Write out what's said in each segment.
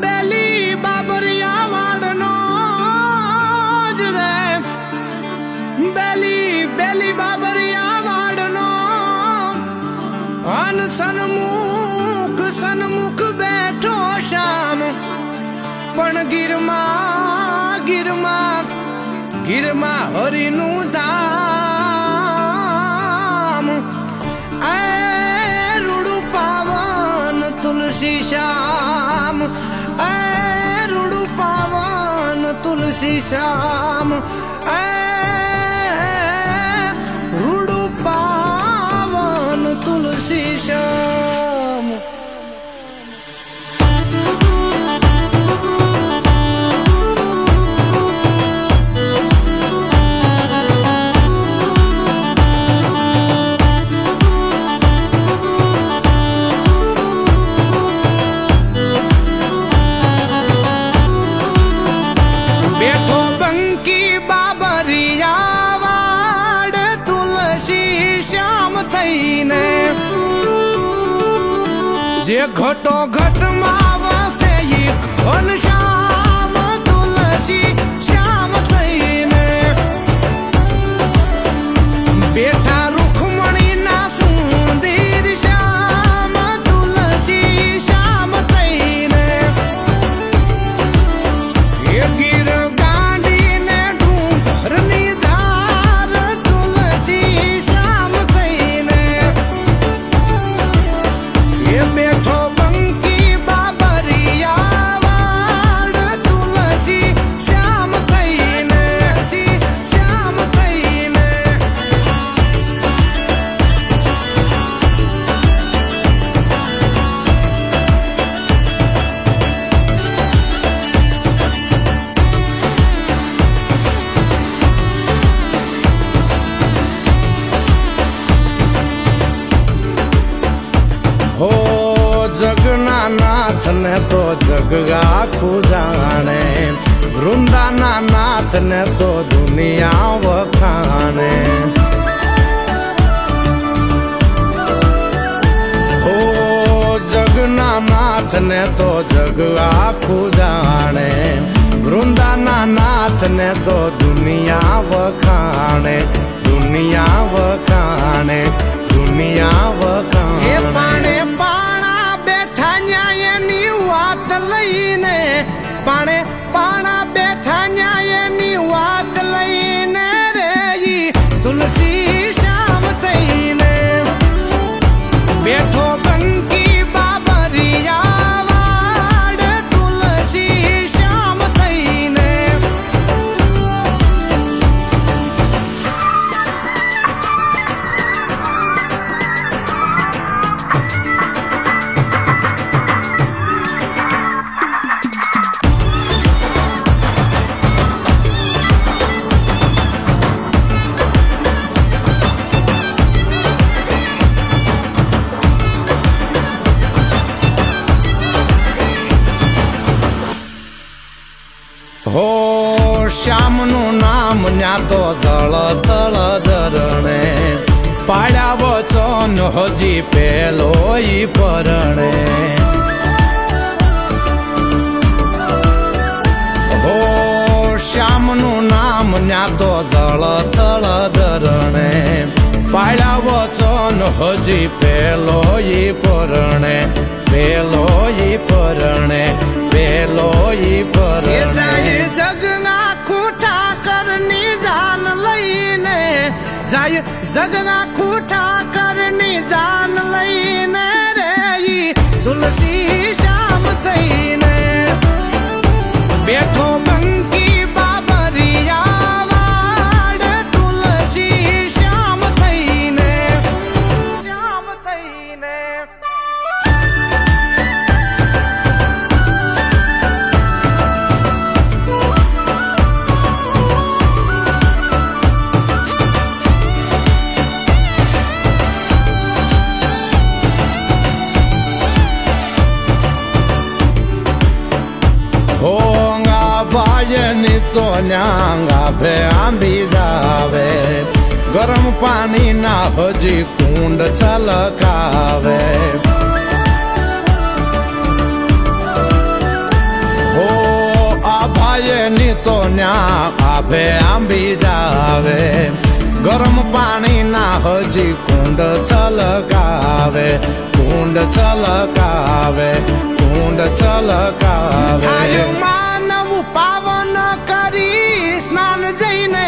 બેલી બાબરિયા વાળનો જ રે બેલી બાબરિયા વાળનો અન સન્મુખ બેઠો શામ પણ ગીરમાં હરિનું ધામ એ રૂડું પાવન તુલસી શ્યામ એ રૂડું પાવન તુલસી શ્યામ એ રૂડું પાવન તુલસી શ્યામ જે ઘટો ઘટમાં વસે ઘન શ્યામ તુલસી શ્યામ થઈને બેઠા રૂખમણી ના સુંદર શ્યામ તુલસી શ્યામ થઈને એ ગીર ગાંડીને ડુંગરની ધાર તુલસી શ્યામ થઈને એ બેઠો બંકી બાબરિયા વાડ તુલસી શ્યામ થઈને શ્યામ થઈને હો જગના નાથ ને તો જગ આખું જાણે વૃંદાના નાથ ને તો દુનિયા વખાણે હો જગના નાથ ને તો જગ આખું જાણે વૃંદાના નાથ ને તો દુનિયા વખાણે દુનિયા વખાણે દુનિયા વખાણે પાણા બેઠા ન્યાયની વાત લઈને પાણા બેઠા ન્યાયની વાત લઈને રે તુલસી શ્યામ થઈને બેઠો બંકી બાબરિયા વાડ તુલસી શ્યામ થઈને હો શ્યામનું નામ ન્યા તો જળ થળ ઝરણે પાડ્યા વચન હજી પેલો ઈ પરણે હો શ્યામનું નામ ન્યા તો જળ થળ ઝરણે પાડ્યા વચન હજી પેલો ઈ પરણે પેલો ઈ પરણે પેલો ઈ પરણે જગના ખૂટા કરની જાન લઈને જાય જગના ખૂટા કરની જાન લઈને રે તુલસી શ્યામ થઈને બેઠો બંકી બાબરિયા વાડ તુલસી શ્યામ થઈને શ્યામ થઈને તો ન્યાંગા ભે આંબી જાવે ગરમ પાણી ના હજી કુંડ છલકાવે ની તો ન્યા આભે આંબી જાવે ગરમ પાણી ના હજી કુંડ છલકાવે કુંડ છલકાવે કુંડ છલકાવે માનવ પાવન કરી સ્નાન જઈને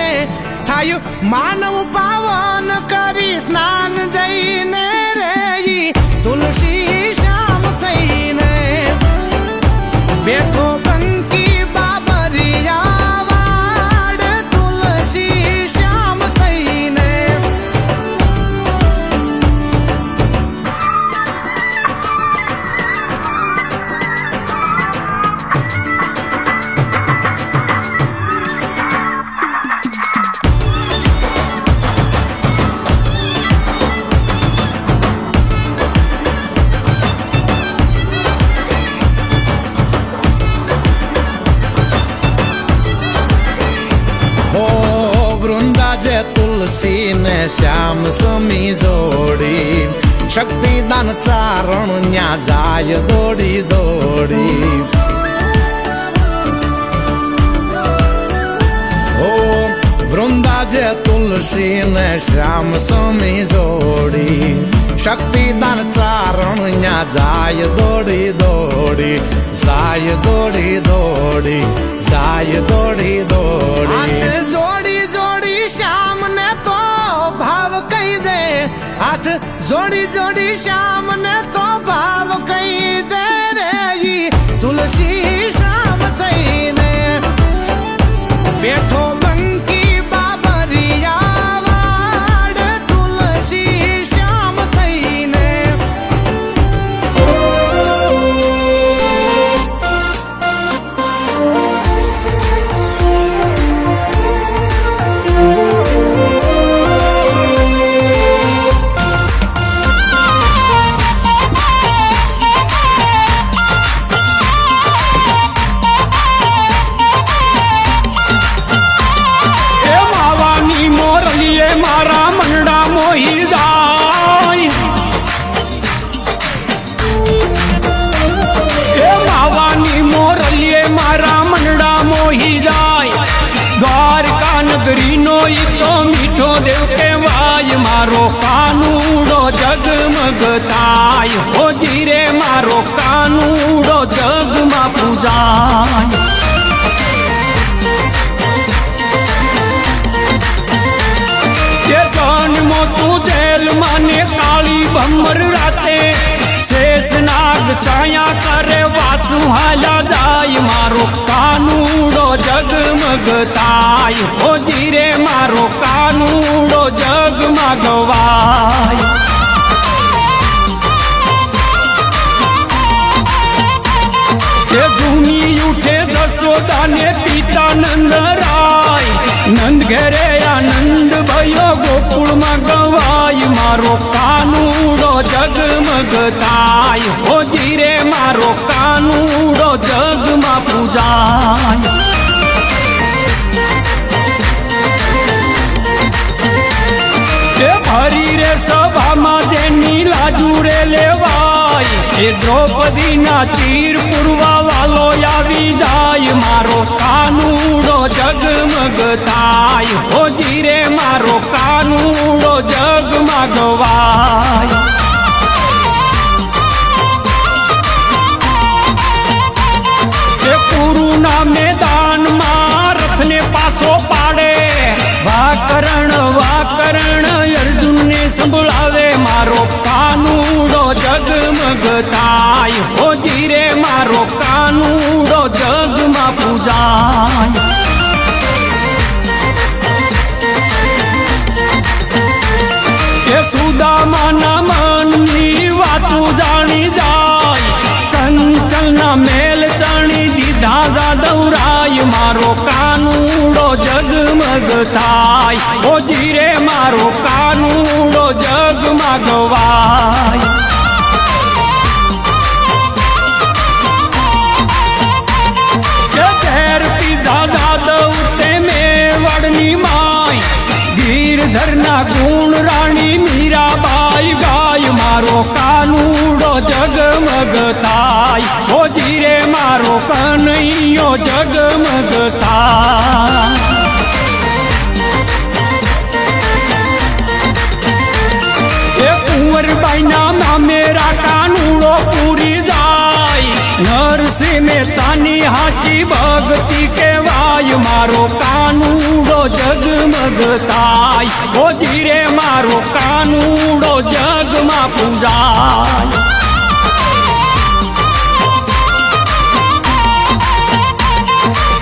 થાયું માનવ પાવન કરી સ્નાન જઈને રે તુલસી શ્યામ થઈને બેઠો બંકી બાબરિયા વાડ તુલસી શ્યામ થઈને તુલસી ને શ્યામ સમી જોડી શક્તિદાન ચારણ ન્યા જાય દોડી દોડી હો વૃંદા જે તુલસી ને શ્યામ સમી જોડી શક્તિદાન ચારણ ન્યા જાય દોડી દોડી જાય દોડી દોડી જાય દોડી દોડી જોડી જોડી શ્યામ ને તો ભાવ કહી દે હાથ જોડી જોડી શ્યામ ને તો ભાવ કહી દે રે તુલસી શ્યામ થઈને બેઠો બંકી બાબરિયા વાડ તુલસી શ્યામ થઈને મારા મંડા મોહી જાય એ માવાની મોરલીએ મારા મંડા મોહી જાય દ્વારકા નગરીનો ઈ તો મીઠો દેવ કહેવાય મારો કાનુડો જગમગ થાય હો ધીરે મારો કાનુડો જગમાં પૂજાય મોતું જેલ માને કાળી ભમર રાતે શેષનાગ સાયા કરે વાસુ હાલા જાય મારો કાનુડો જગમગ થાય હો ધીરે મારો કાનુડો જગમાં ગવાય કે જૂની ઉઠે જશોદાને પિતા નંદરાય નંદ ઘરે આનંદ ભયો ગોકુળમાં ગવાય મારો કાનુડો જગમગ થાય હો ધીરે મારો કાનુડો જગમાં પૂજાય એ ભરી રે સભામાં જેની લાજુ રે લેવાય એ દ્રૌપદીના ચીર પૂરવા વાલો આવી જાય મારો કાનુડો જગમગ થાય હો ધીરે મારો કાનુડો જગમાં ગવાય એ પૂરુના મેદાનમાં રથને પાછો પાડે વાકરણ અર્જુનને સંભળાવે મારો કાનુડો જગમગ થાય હો ધીરે મારો કાનુડો જગમાં પૂજાય એ સુદામાના મનની વાતું જાણી જાય કંચનના મેલ ચણી દીધા દૌરાય મારો કાનુડો જગમગ થાય હો ધીરે મારો કાનુડો જગમાં ગવાય ઝેર પીધા દાદવ તે મેવાડની માય ગીરધરના ગુણ રાણી મીરાબાઈ ગાય મારો કાનુડો જગમગ જગમગ થાય હોજી રે મારો કનૈયો જગમગ થાય એ કુંવરબાઈના નામે કાનુડો પૂરી જાય નરસિંહ મહેતાની હાચી ભક્તિ કહેવાય મારો કાનુડો જગમગ થાય હોજી રે મારો કાનુડો જગમાં પૂજાય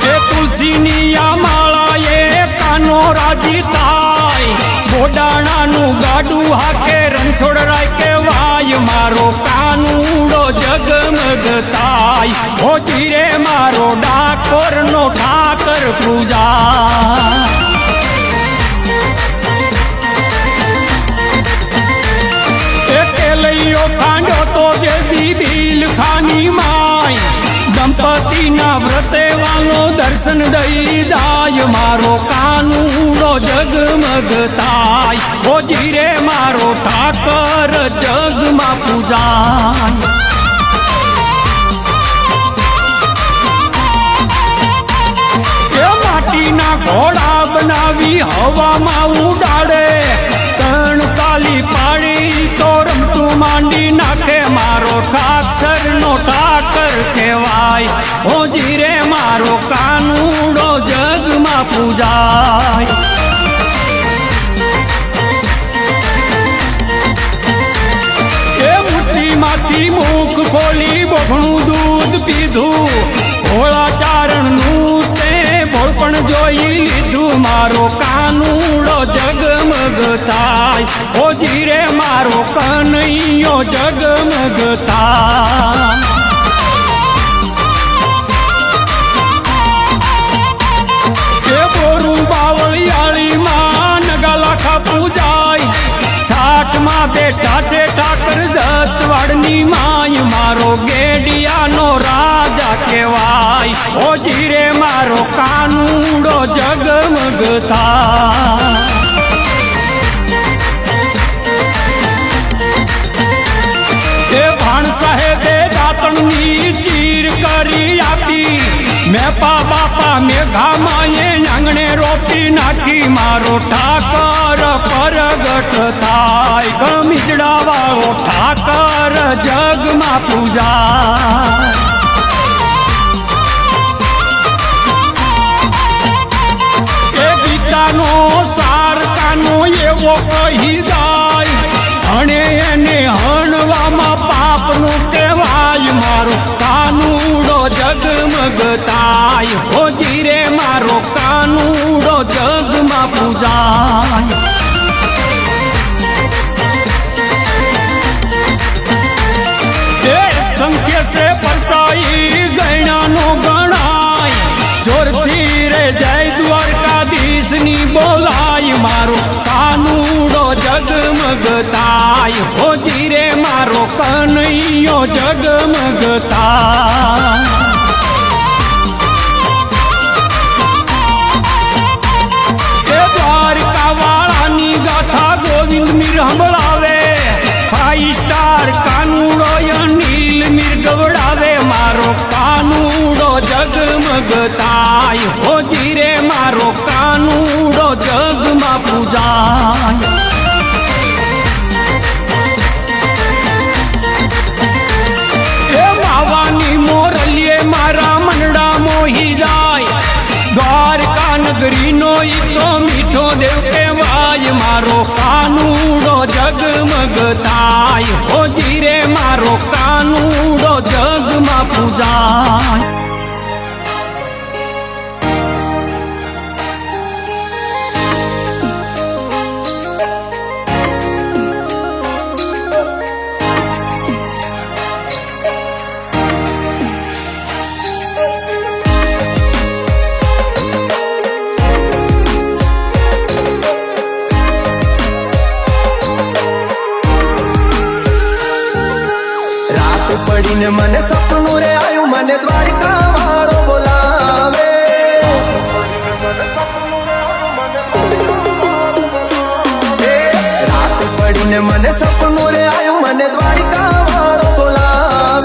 એ તુલસીની આ માળા એ કાનો રાજી થાય બોડાણાનું ગાડું હાકે રણછોડ રાય કહેવાય મારો કાનુડો જગમગ થાય હોજી રે મારો ડાકોરનો ઠાકર પૂજા લઈયો ખાંડો તો જેદી બિલ ખાની માય દંપતીના વ્રતે વાલો દર્શન દઈ જાય મારો કાનુડો જગમગ થાય હોજી રે મારો ઠાકર જગમાં પૂજાય એ માટીના ઘોડા બનાવી હવામાં ઉડાડે તણ તાલી પાડી તો રમતું માંડી નાખે મારો ઠાકરનો ઠાકર કહેવાય હોજી રે મારો કાનુડો જગમાં પૂજાય એ મુઠ્ઠીમાંથી મુખ ખોલી બોખણું દૂધ પીધું ભોળા ચારણનું તે ભોળપણ જોઈ લીધું મારો કાનુડો જગમગ થાય હોજી રે મારો કનૈયો જગમગ થાય એ બોરું બાવળિયાળીમાં નગાલાખા પૂજાય ઠાઠમાં બેઠા છે ઠાકર જતવાડની માય મારો ગેડિયાનો રાજા કહેવાય હોજી રે મારો કાનુડો જગમગ થાય એ ભાણ સાહેબે દાતણની ચીર કરી આપી મેપા બાપા મેઘામાએ આંગણે રોપી નાખી મારો ઠાકર પરગટ થાય ગમીજડા વાળો ઠાકર જગમાં પૂજા એ ગીતાનો સાર કાનો એવો કહી જાય અને એને હણવામાં પાપનું કહેવાય મારો કાનુડો જગમગ થાય હોજી રે મારો કાનુડો જગમાં પૂજાય એ સંખ્ય સે પરચાઈ ગણાનો ગણાય જોરથી રે જય દ્વારકાધીશની બોલાય મારો કાનુડો જગમગ થાય હોજી રે મારો કનૈયો જગમગ થાય એ દ્વારકા વાળાની ગાથા ગોવિંદ મીર સંભળાવે 5 સ્ટાર કાનુડો અનિલ મીર ગવડાવે મારો કાનુડો જગમગ થાય હોજી રે મારો કાનુડો જગમાં પૂજાય એ માવાની મોરલીએ મારા મનડા મોહી જાય દ્વારકા નગરીનો ઈ તો મીઠો દેવ કહેવાય મારો કાનુડો જગમગ થાય હોજી રે મારો કાનુડો જગમાં પૂજાય પડીને મને સપનું રે આયું મને દ્વારકા વાળો બોલાવે રાત પડીને મને સપનું રે આયું મને દ્વારકા વાળો બોલાવે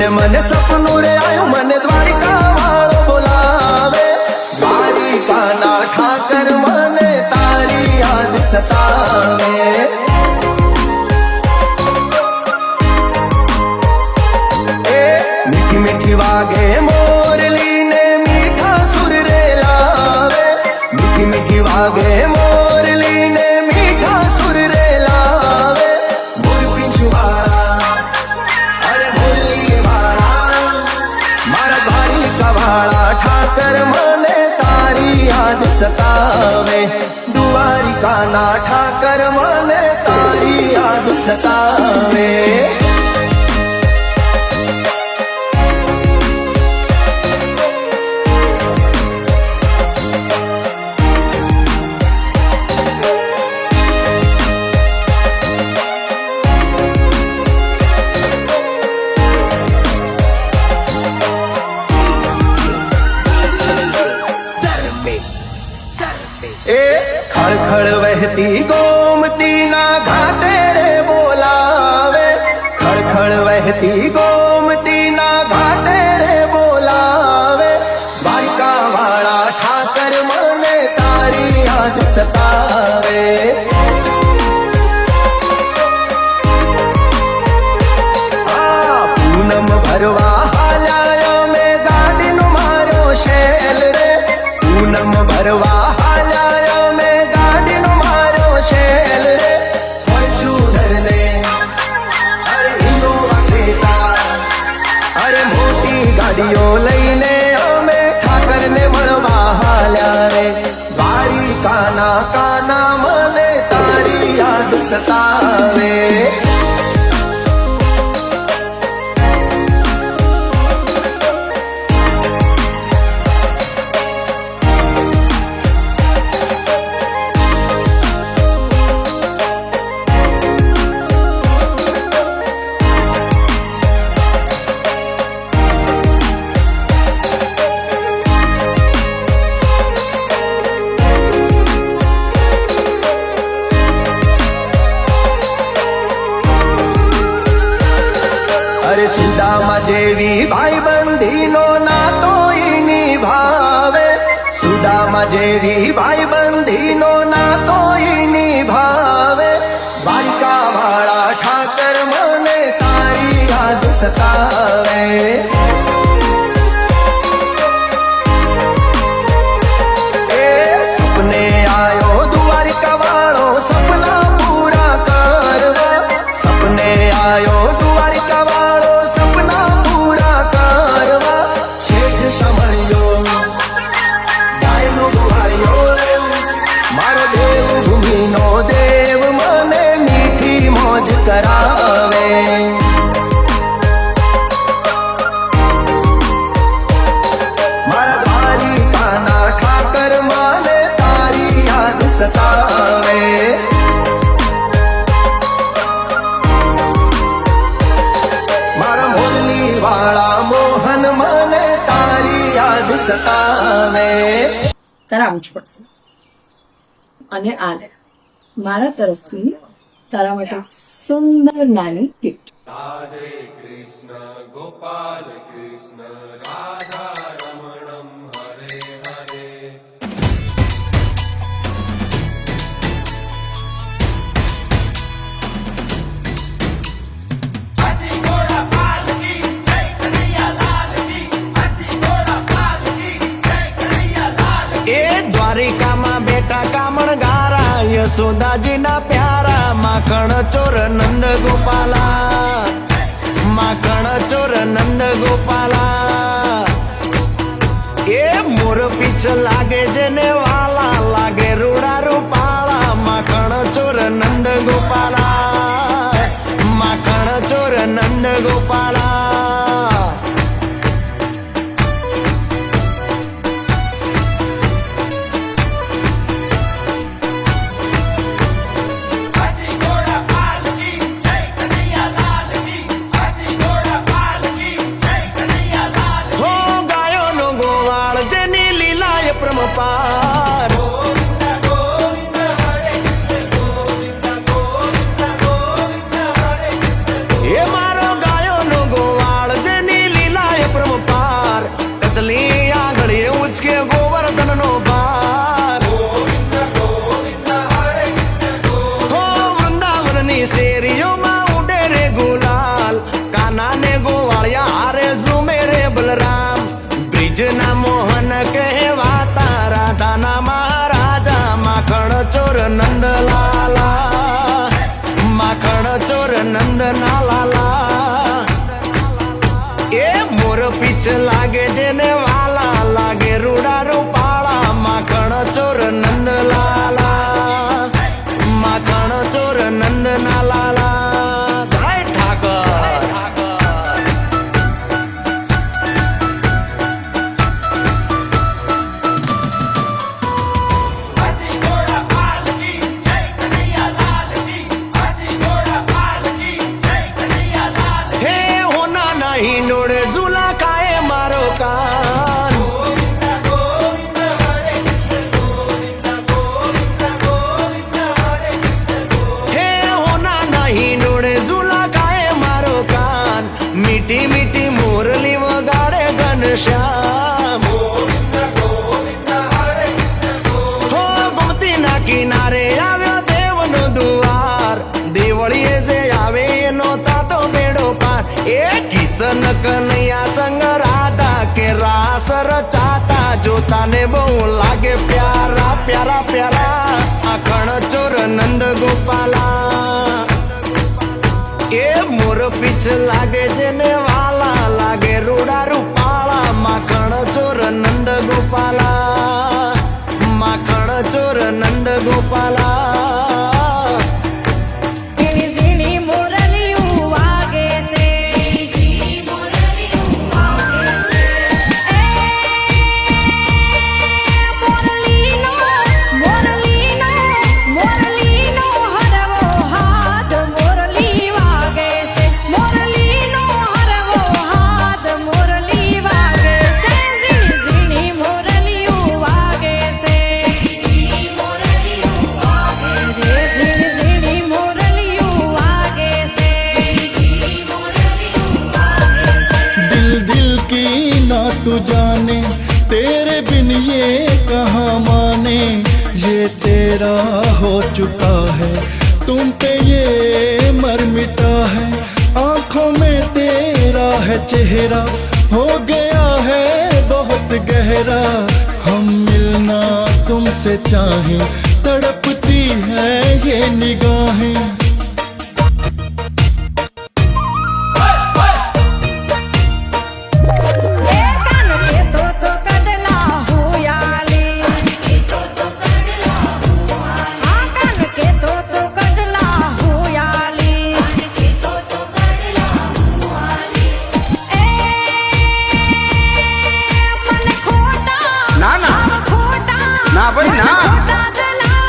પડીને મને સપનું રે આયું મને દ્વારિકા વાળો બોલાવે દ્વારિકાના ઠાકર મને તારી યાદ સતાવે મીઠી મીઠી વાગે મોરલી ને મીઠા સુર રે લાવે મીઠી મીઠી વાગે મોરલી ને મીઠા સુર રે લાવે મોર પીંછવાળા અરે મોરલી વાળા મારા દ્વારિકા વાળા ઠાકર મને તારી યાદ સતાવે દ્વારિકાના ઠાકર મને તારી યાદ સતાવે એ ખળખળ વહેતી ગોમતી ના ઘાટે રે બોલાવે ખળખળ વહેતી ગોમતી ના ઘાટે રે બોલાવે દ્વારિકા વાળા ઠાકર મને તારી યાદ સતાવે પૂનમ ભરવા હાલ્યા મેં ગાડીનો માર્યો શેલ રે પૂનમ ભરવા ગાડીઓ લઈને અમે ઠાકરને મળવા હાલ્યા રે દ્વારિકાના કાના મને તારી યાદ સતાવે સુદામા જેવી ભાઈબંધીનો નાતો ઈ નિભાવે સુદામા જેવી ભાઈબંધીનો નાતો ઈ નિભાવે દ્વારિકા વાળા ઠાકર મને તારી યાદ સતાવે એ સપને આયો દ્વારિકા વાળો સપના પૂરા કરવા સપને આયો દ્વારિકા વાળો સપના પૂરા કરવા શેઠ સાંભળ્યો ગાયનો ગુહાયો મારો દેવ ભૂમિનો દેવ મને મીઠી મોજ કરાવે મારા દ્વારિકાના ઠાકર મને તારી યાદ સતાવે વાળા મોહન મને તારી યાદ સતાવે તારે આવું જ પડશે અને આને મારા તરફથી તારા માટે એક સુંદર નાની ગિફ્ટ રાધે કૃષ્ણ ગોપાલ કૃષ્ણ રાધા રમણમ હરે હરે દ્વારિકામાં બેટા કામણ ગારા યશોદાજીના પ્યારા માખણ ચોર નંદ ગોપાલા માખણ ચોર નંદ ગોપાલા એ મોર પીછ લાગે જેને વાલા લાગે રૂડા રૂપાળા માખણ ચોર નંદ ગોપાલા માખણ ચોર નંદ ગોપાલા પાર એ મારો ગાયો નો ગો ની શેરીઓમાં ઉડે રે ગુલાલ, કાના ને ગોવાળિયા હારે ઝૂમે રે બલરામ. બ્રિજ ના મોહન કહેવાતા રાધાના મહારાજા, માખણ ચોર નંદલાલા, માખણ ચોર નંદના લાલા. એ મોર પીછ લાગે જેને વાલા, લાગે રૂડા રૂપાળા, માખણ ચોર નંદલાલા, માખણ ચોર નંદના લાલા. જય ઠાકર. હાથી ઘોડા પાલકી જય કનૈયા લાલ કી, હાથી ઘોડા પાલકી જય કનૈયા લાલ કી. હે હોના નહીં નોડે ઝુલા કાય મારો કાન. ગોવિંદ ગોવિંદ હરે કૃષ્ણ ગોવિંદ ગોવિંદ ગોવિંદ હરે કૃષ્ણ ગોવિંદ. હે હોના નહીં નોડે ઝુલા કાય મારો કાન. મીઠી મીઠી મોરલી વગાડે ઘનશ્યામ. ગોવિંદ ગોવિંદ હરે કૃષ્ણ ગોવિંદ. હો ગોમતીના કિનારે આવ્યો દેવનો દુવાર, દેવળીએ જે આવે એનો તાતો બેડો પાર. એ કિશન કનૈયા સંગ રાધા કે રાસ રચાતા, જોતાને બહુ લાગે પ્યારા પ્યારા પ્યારા, આખણ ચોર નંદ ગોપાલા. એ મોર પીછ લાગે જેને વાલા, લાગે રૂડા રૂપાળા, માખણ ચોર નંદ ગોપાલા, માખણ ચોર નંદ ગોપાલા. ઝીણી ઝીણી મોરલીયું વાગે છે, મોરલીનો મોરલીનો મોરલીનો હરવો હાથ, મોરલી વાગે છે, મોરલીનો હરવો હાથ, મોરલી વાગે છે. ઝીણી ઝીણી મોરલીયું વાગે છે, ઝીણી ઝીણી મોરલીયું વાગે છે. दिल दिल की ना तू जाने, तेरे बिन ये कहाँ माने. ये तेरा हो चुका है, तुम पे ये मर मिटा है. आंखों में तेरा है चेहरा, हो गया है बहुत गहरा. हम मिलना तुमसे चाहें, तड़पती है ये निगाहें. એ કાન કેતો તો કડલા હુયાલી, આ કાન કેતો તો કડલા હુયાલી. એ મને ખોટા ના ના ખોટા ના ભાઈ ના. ખોટા દલા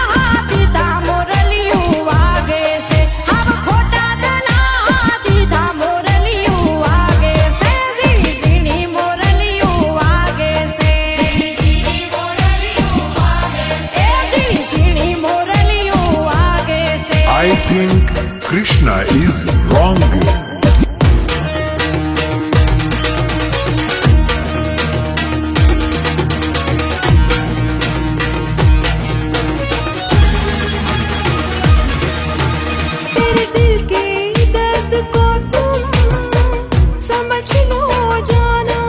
દીધા મોરલીયું વાગે છે, હવે ખોટા દલા દીધા મોરલીયું વાગે છે. ઝીણી ઝીણી મોરલીયું વાગે છે, ઝીણી ઝીણી મોરલીયું વાગે છે. I think Krishna is wrong. तेरे दिल के दर्द को तुम समझ लो जाना,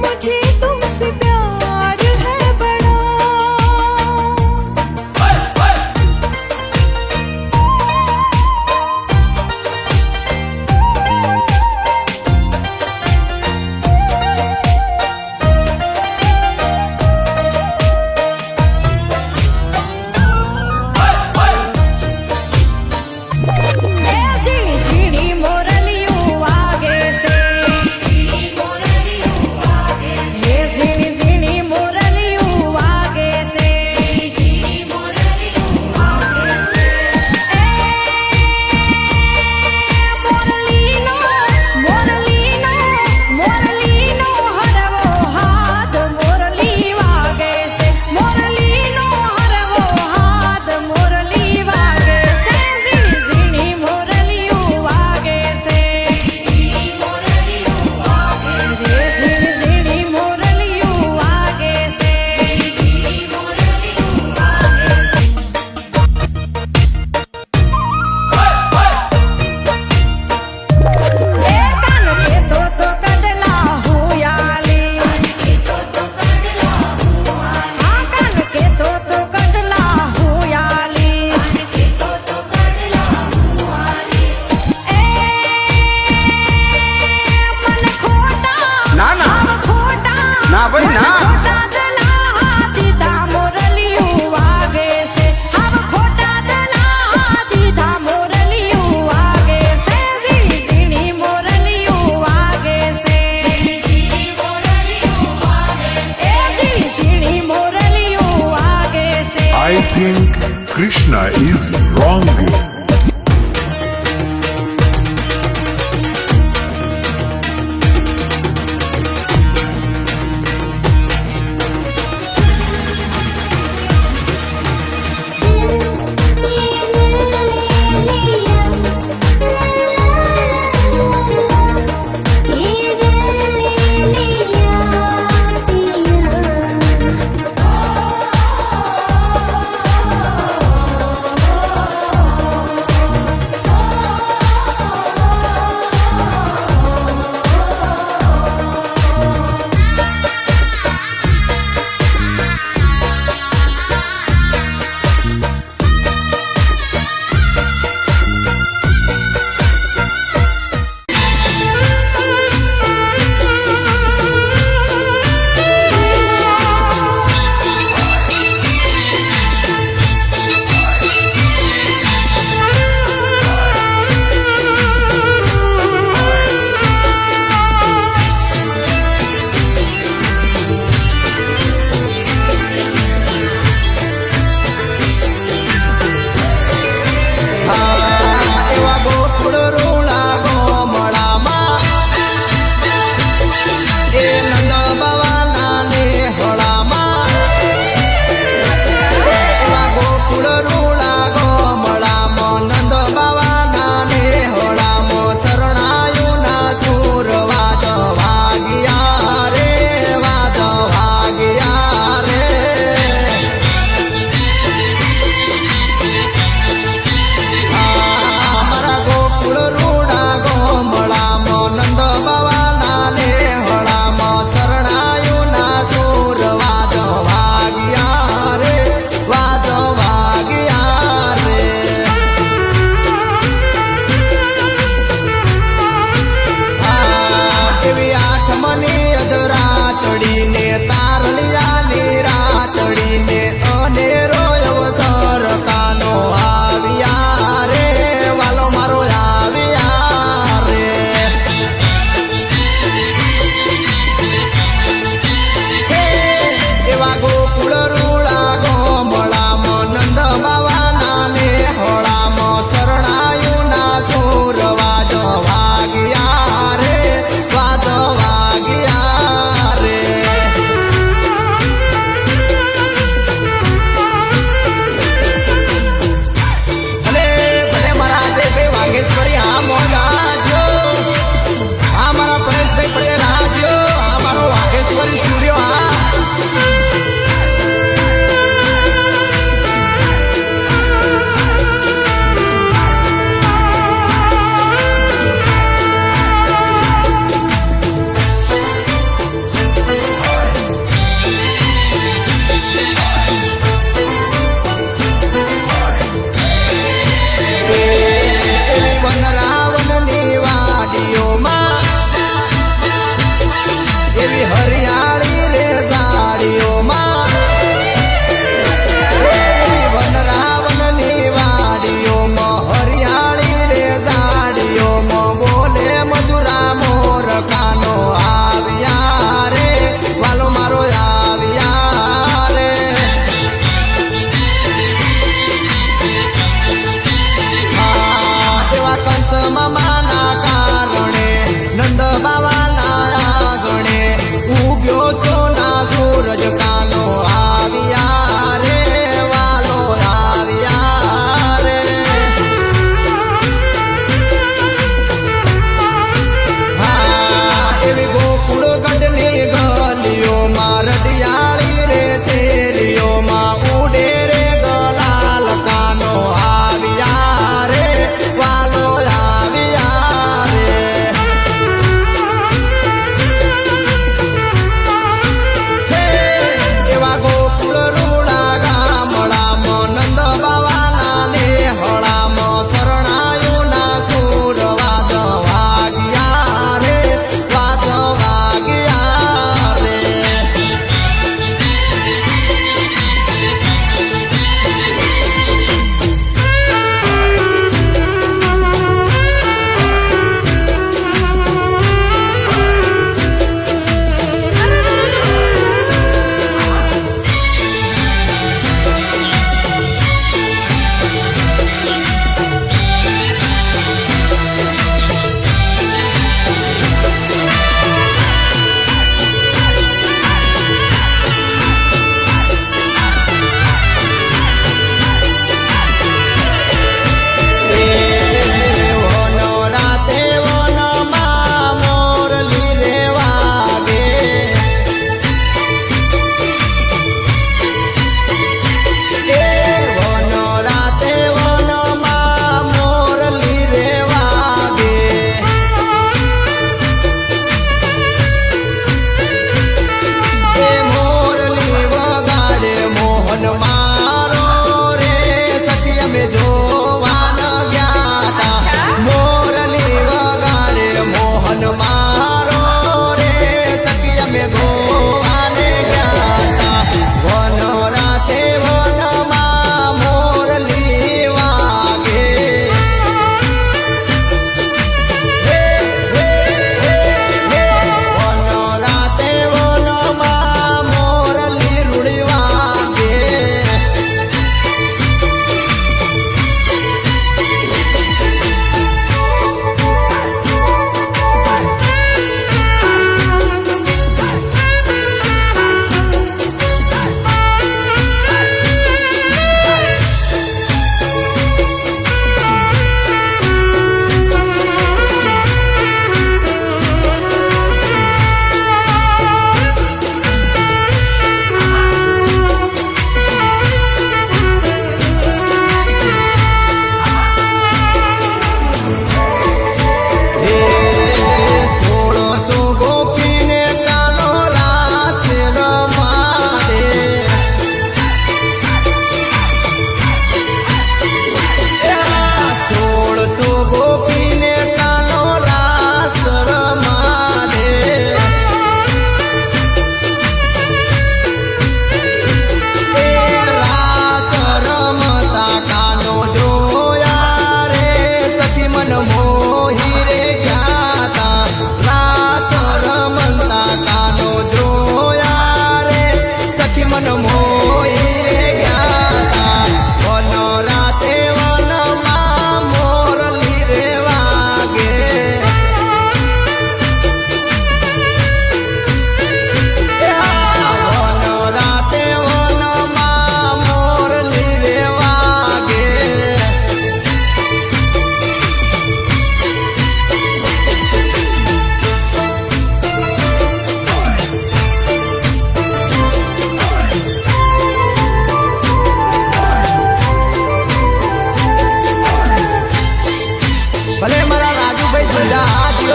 मुझे तुमसे प्यार है बड़ा.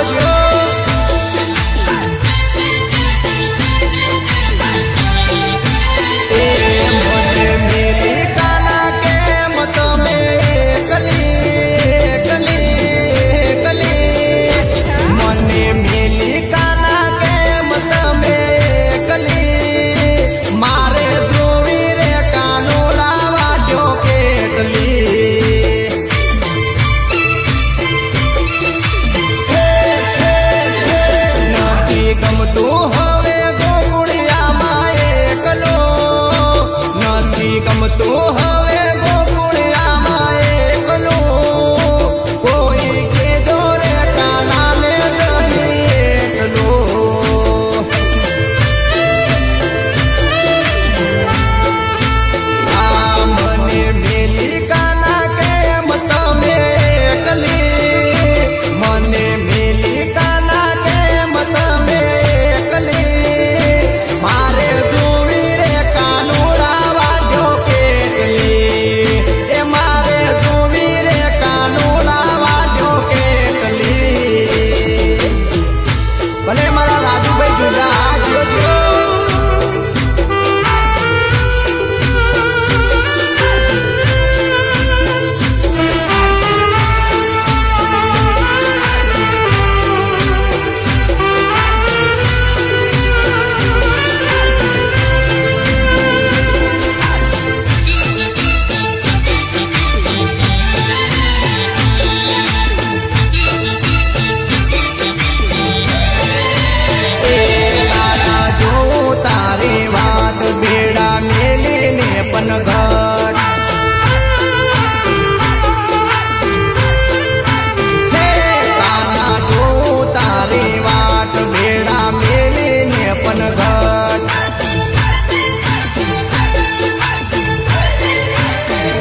જોજો એ મને મેલી કાના કેમ તમે એકલી મને મેલી કાના કેમ તમે એકલી મારે જોવી રે કાનો લાવા જો કેટલી નથી ગમતું હવે ગોકુળિયામાં એકલો નથી ગમતું હવે ગોકુળિયામાં એકલો કોઈ કીધો રે કાનાને જઈ એકલો આ મને મેલી કાના કેમ તમે એકલી મને મેલી કાના કેમ તમે એકલી મારે જોવી રે કાનુડા વાગ્યો કેટલી એ મારે જોવી રે કાનુડા વાગ્યો કેટલી ભલે મારા રાજુભાઈ જુદા જોજો તારા જોઉં તારી વાત બેડા મેલીને પણ ઘટ હે તારા જોઉં તારી વાત બેડા મેલીને પણ ઘટ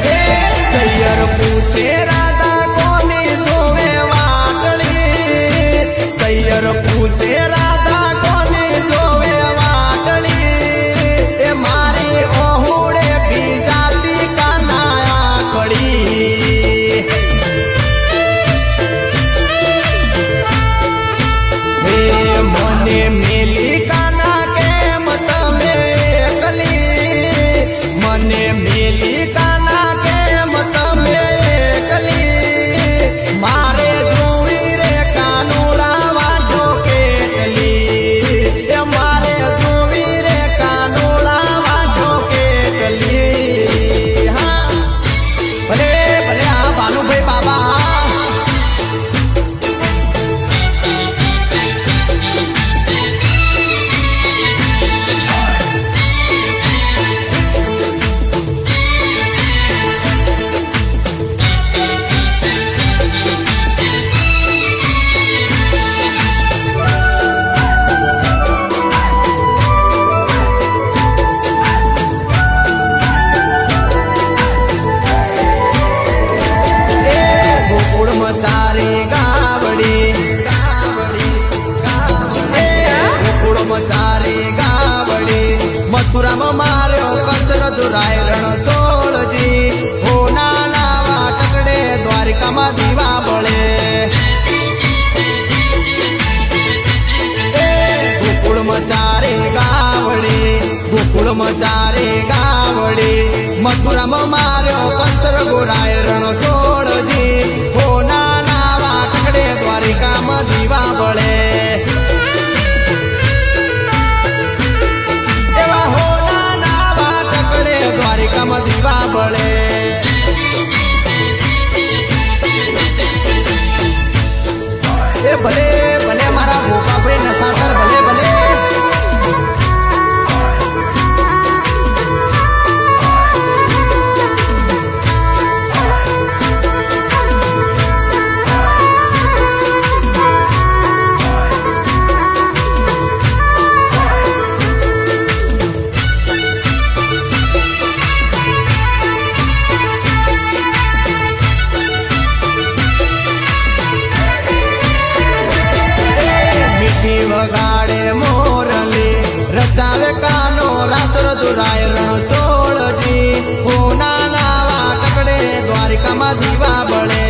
હે સૈયર પૂછે રાધા કોની જોવે વાટળી સૈયર પૂછે રાધા કોની જોવે વાટળી એ મારી ઓહુડે બીજાતી કાનાયા કડી હે મને મેલી કાના કેમ તમે એકલી મને મેલી કાના કેમ તમે એકલી મારે જોવી રે કાનુડા વાજો કેટલી એ મારે જોવી રે કાનુડા વાજો કેટલી હા ભલે ભલે આ ભાનુભાઈ બાબા ગોકુળમાં ચારી ગાવડી ગોકુળમાં ચારી ગાવડી મથુરામાં માર્યો કસરત રાયરણ સોળજી હો નાના વાટકડે દ્વારિકામાં દીવા બળે ગોકુળમાં ચારી ગાવડી ગોકુળમાં ચારી ગાવડી મથુરામાં માર્યો કસર ગોરાયરણ સોળજી હો નાના વાટકડે દ્વારિકામાં દીવા બળે એવા હો નાના વાટકડે દ્વારિકામાં દીવા બળે એ ભલે ભલે મારા ગોપાભાઈ નસાસર ભલે ભલે વગાડે મોરલી રચાવે કાનો રાસર દુરાયરણ સોળજી હો નાના વાટકડે દ્વારિકામાં દીવા બળે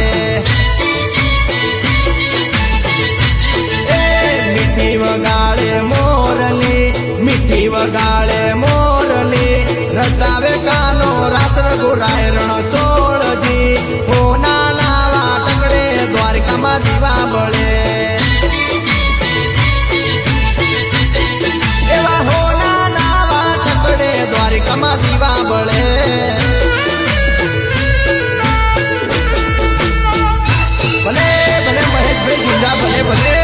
વગાડે મોરલી મીઠી વગાડે મોરલી રસાવે કાનો રાસ રઘુરાય રણ સોળજી હોના નાવા ટકડે દ્વારકામાં દીવા બળે એવા હોના નાવા ટકડે દ્વારકામાં દીવા બળે ભલે ભલે મહેશભાઈ ગુંજા ભલે ભલે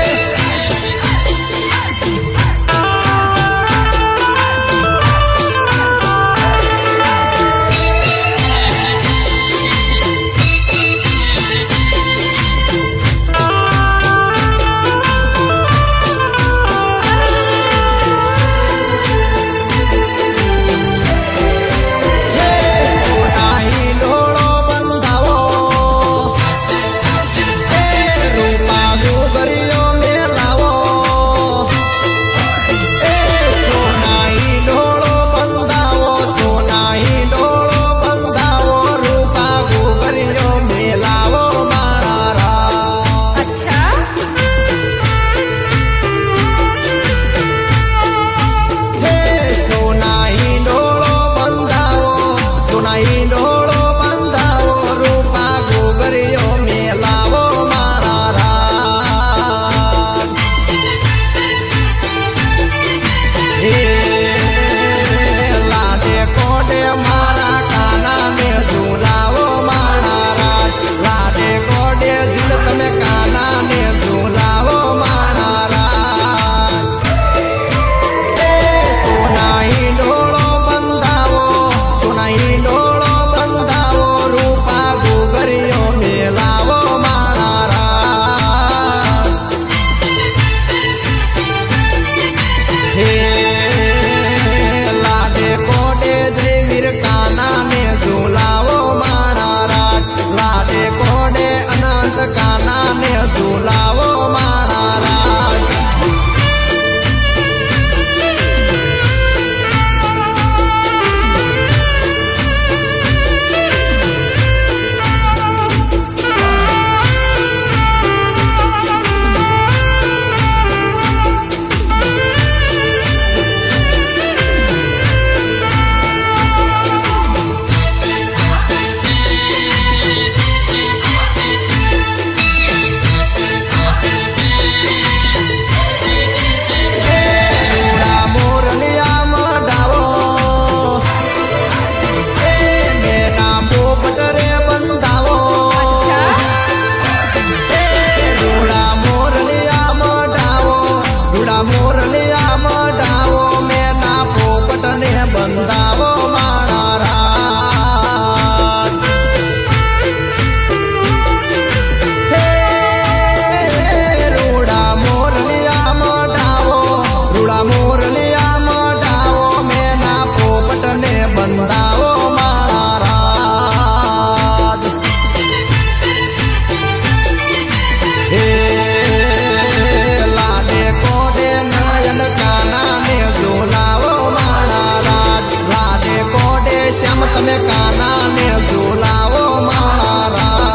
તમે કાના ને ઝુલાવો મારા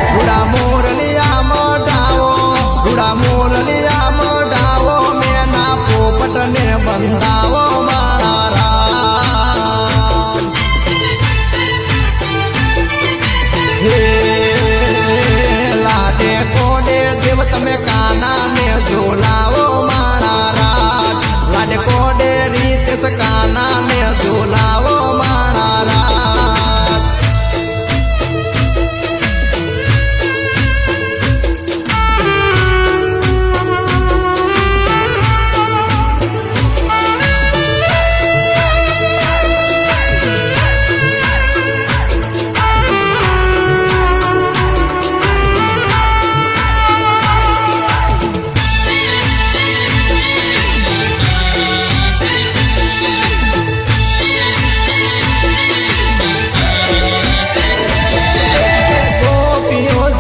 રૂડા મોરલિયા મોઢાવો રૂડા મોરલિયા મોઢાવો મેના પોપટ ને બંધાવો મારા હે લાડે કોડે દેવ તમે કાના ને ઝુલાવો મારા લાડે કોડે રીતે કાના ને ઝુલાવો મારા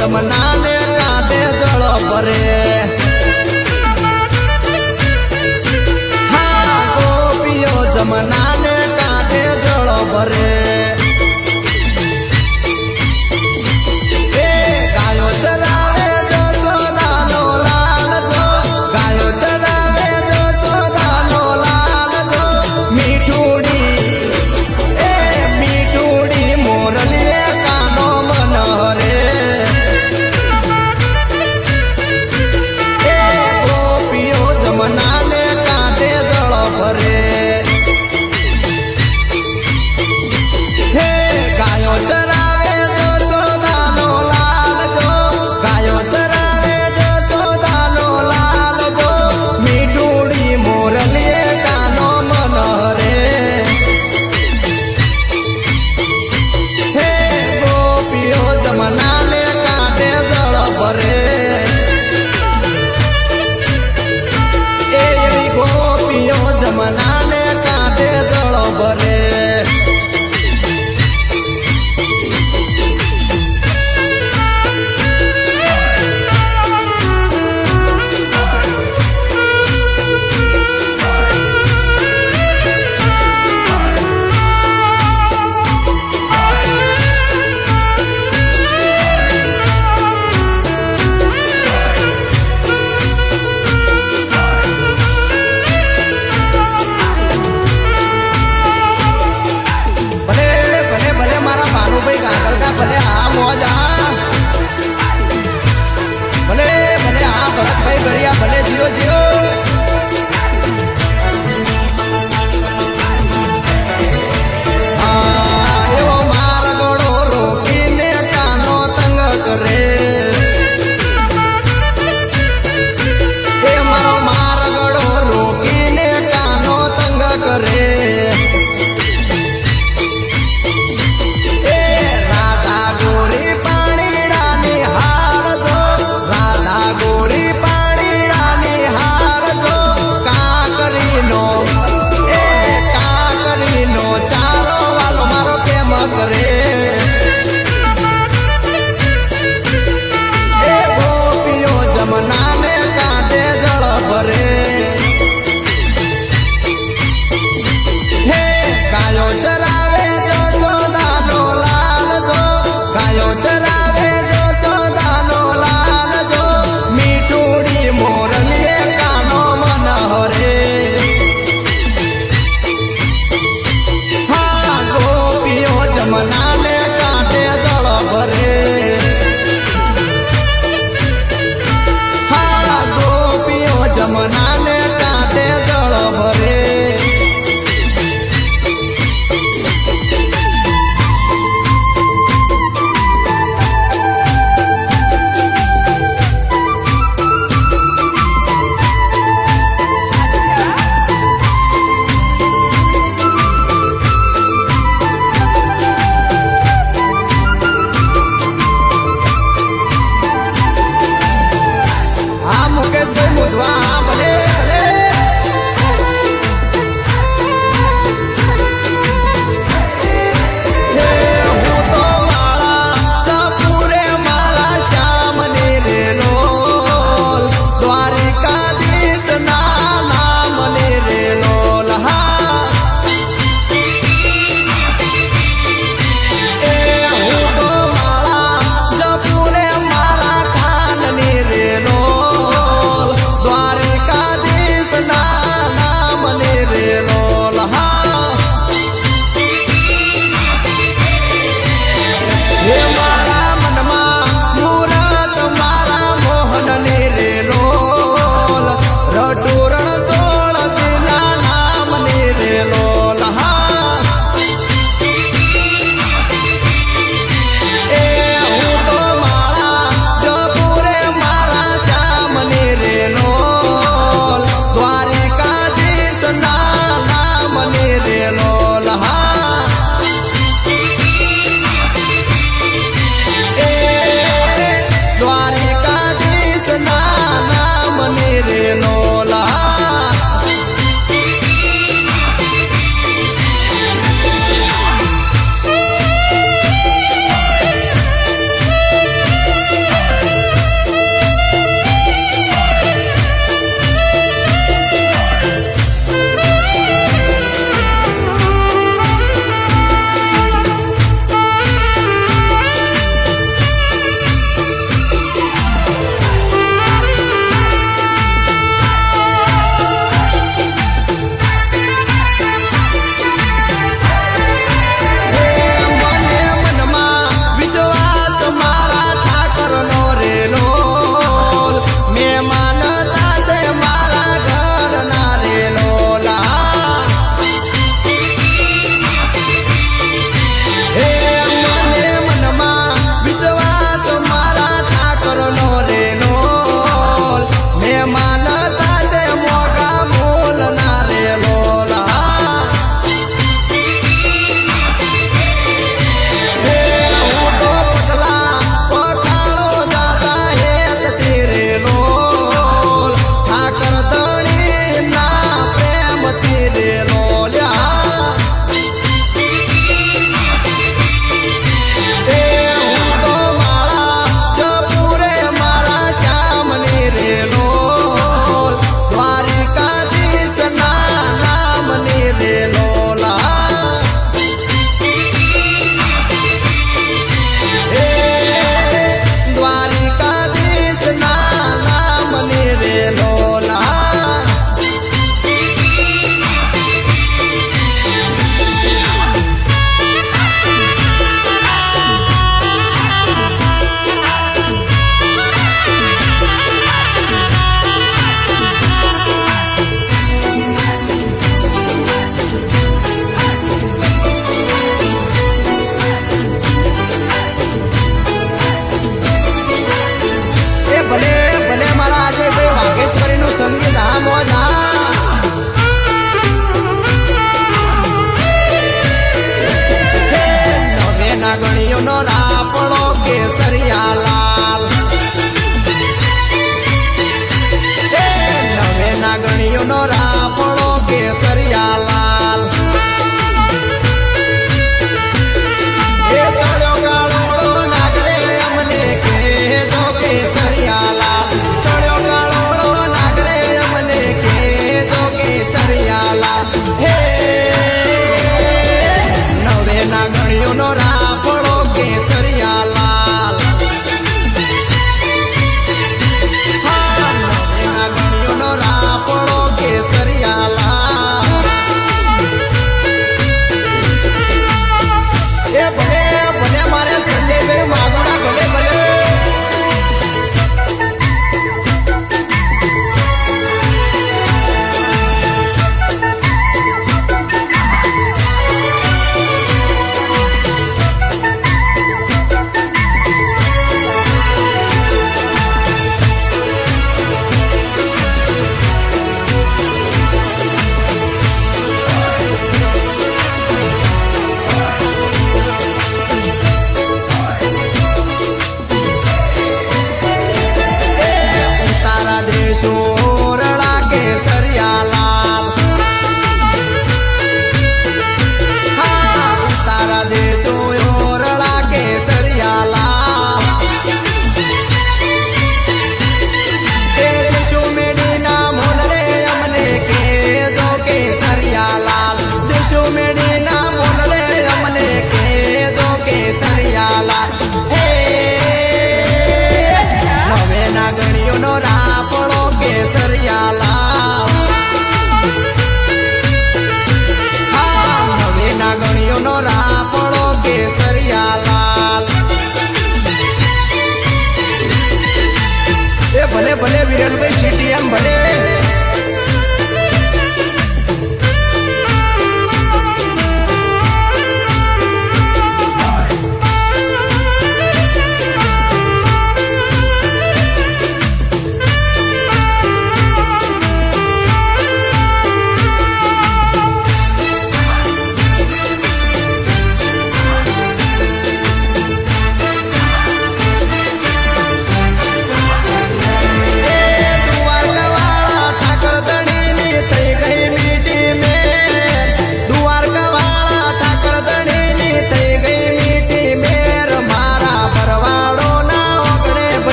જમના ને કાંઠે જળ ભરે હા ગોપીઓ જમના ને કાંઠે જળ ભરે એ ગાયો ચરાવે જશોદાનો ભલે હા મોજા ભલે ભલે હા ભરતભાઈ ગરિયા ભલે જીઓ જીઓ એવો મારગડો રોકીને કાનો તંગ કરે એ મારો મારગડો રોકીને કાનો તંગ કરે એ રાધા ગોરી પાણીડાની હાર જો રાધા ગોરી પાણીડાની હાર જો કાકરીનો એ કાકરીનો ચારો વાલો મારો કેમ કરે એ ગોપીઓ જમનાને કાંઠે જળ ભરે હે ગાયો ચરાવે જો સોદાનો લાલ જો ગાયો ચરાવે